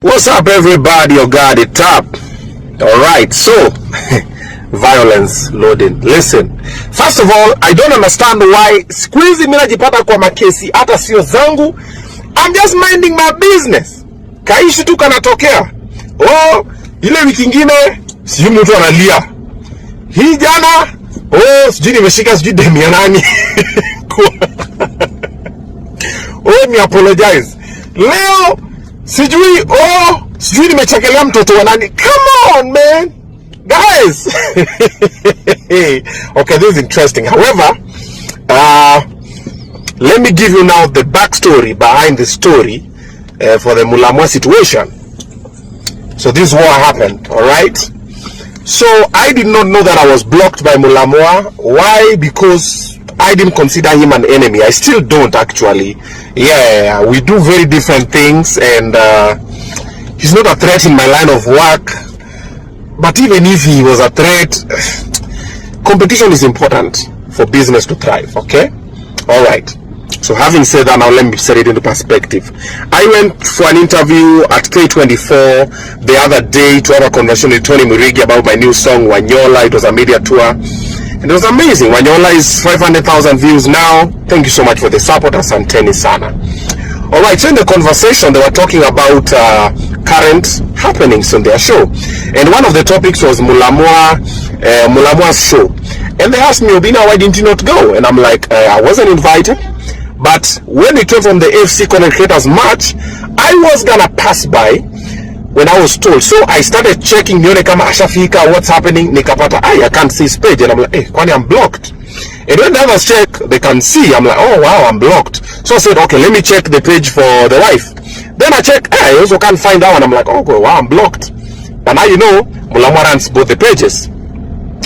What's up, everybody? You got it up. Alright, so violence loading. Listen, first of all, I don't understand why squeezy mina jipata kwa makesi hata sio zangu. I'm just minding my business. Kaishi tu kanatokea. Oh, ile wiki ingine sijui mtu analia. Hii jana sijui nimeshika sijui demu ya nani. Me apologize. Leo sijui nimechekelea mtoto wa nani. Come on, man. Guys. Okay, this is interesting. However, let me give you now the backstory behind the story for the mulamwa situation. So this is what happened, alright? So I did not know that I was blocked by mulamwa. Why? Because I didn't consider him an enemy. I still don't, actually. Yeah, we do very different things, and he's not a threat in my line of work. But even if he was a threat, competition is important for business to thrive, okay? Alright. So having said that, now let me set it into perspective. I went for an interview at K24 the other day to have a conversation with Tony Murigi about my new song, Wanyola. It was a media tour. And it was amazing. Wanyola is 500,000 views now. Thank you so much for the support. Asanteni sana. Alright, so in the conversation, they were talking about current happenings on their show. And one of the topics was mulamwa's show. And they asked me, Obina, why didn't you not go? And I'm like, I wasn't invited. But when it came from the FC Content Creators March, I was gonna pass by when I was told. So I started checking, nione kama ashafika, what's happening. Nikapata, I can't see his page. And I'm like, kwani I'm blocked. And when the others check, they can see. I'm like, oh wow, I'm blocked. So I said, okay, let me check the page for the wife. Then I check, I also can't find that one. I'm like, oh wow, I'm blocked. And now you know, mulamwa runs both the pages.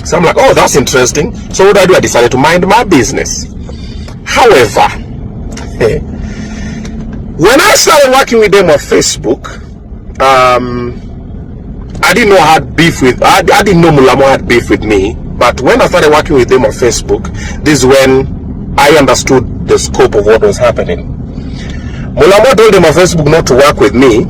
So I'm like, oh, that's interesting. So what do? I decided to mind my business. However, when I started working with them on Facebook, I didn't know I had beef with. I didn't know mulamwa had beef with me. But when I started working with them on Facebook, this is when I understood the scope of what was happening. Mulamwa told them on Facebook not to work with me.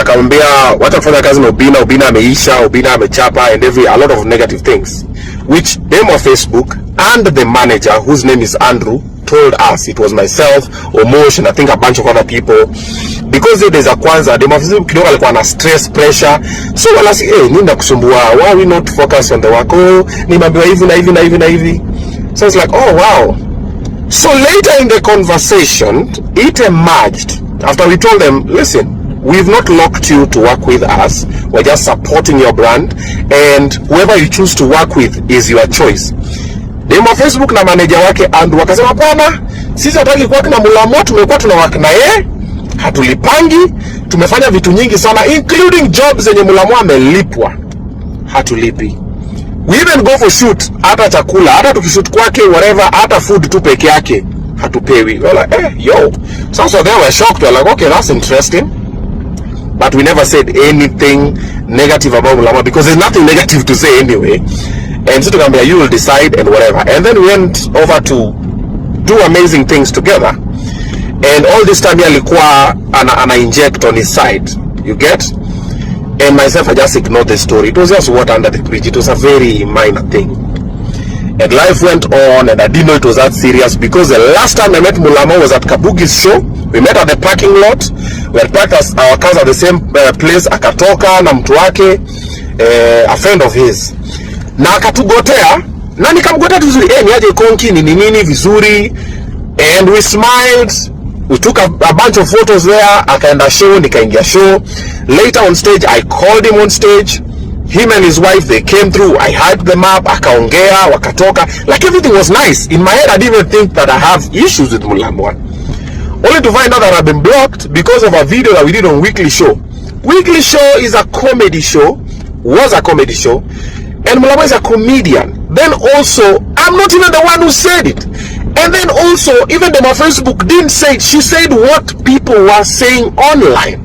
Akamwambia watafanya kazi na Obina ameisha, Obina amechapa, and a lot of negative things, which them on Facebook and the manager, whose name is Andrew, told us. It was myself, Omosh, and I think a bunch of other people, because there's a kwanza them on Facebook kidogo alikuwa na stress, pressure. So wala si nini kusumbua, why we not focus on the work? Nimeambiwa hivi na hivi. So it's like, oh wow. So later in the conversation, it emerged after we told them, listen, we've not locked you to work with us. We're just supporting your brand, and whoever you choose to work with is your choice. Demo Facebook na manager wake Andrew wakasema pana, sisi hataki kuwa na mulamwa, tumekuwa tuna work na yeye, hatulipangi, tumefanya vitu nyingi sana including jobs zenye mulamwa amelipwa. Hatulipi. We even go for shoot, hata chakula, hata tukishoot kwake whatever, hata food tu peke yake hatupewi. We're like, yo. So they were shocked. We're like, okay, that's interesting. But we never said anything negative about mulamwa because there's nothing negative to say anyway. And so you will decide and whatever. And then we went over to do amazing things together. And all this time alikuwa ana inject on his side. You get? And myself, I just ignored the story. It was just water under the bridge. It was a very minor thing. And life went on, and I didn't know it was that serious because the last time I met mulamwa was at Kabugi's show. We met at the parking lot. We had parked our cars at the same place. Akatoka na mtu wake, a friend of his. Na akatugotea, na nikamgotea vizuri. Niaje konki nini vizuri. And we smiled. We took a bunch of photos there. Akaenda show, nikaingia show. Later on stage, I called him on stage. Him and his wife, they came through. I hyped them up. Akaongea, wakatoka. Like everything was nice. In my head, I didn't even think that I have issues with mulamwa. Only to find out that I've been blocked because of a video that we did on Weekly Show. Weekly Show is a comedy show. Was a comedy show. And mulamwa is a comedian. Then also, I'm not even the one who said it. And then also, even though my Facebook didn't say it, she said what people were saying online.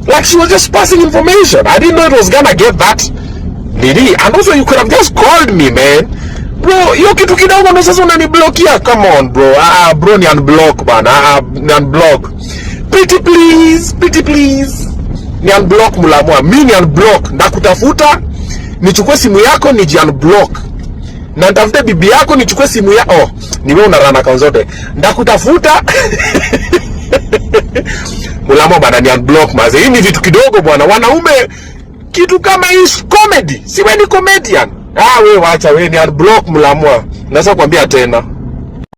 Like she was just passing information. I didn't know it was gonna get that. And also, you could have just called me, man. Bro, hiyo kitu kidogo ndo sasa unaniblokia. Come on, bro. Bro, ni unblock bana. Ni unblock. Pretty please. Ni unblock mulamwa. Mimi ni unblock. Ndakutafuta, nichukue simu yako niji unblock. Na nitafute bibi yako nichukue simu ya ni wewe unarana account zote. Ndakutafuta. Mulamwa bana ni unblock maze. Hii ni vitu kidogo bwana. Wanaume kitu kama hii comedy. Si wewe ni comedian. Wewe wacha wewe ni unblock mulamwa. Naweza kuambia tena.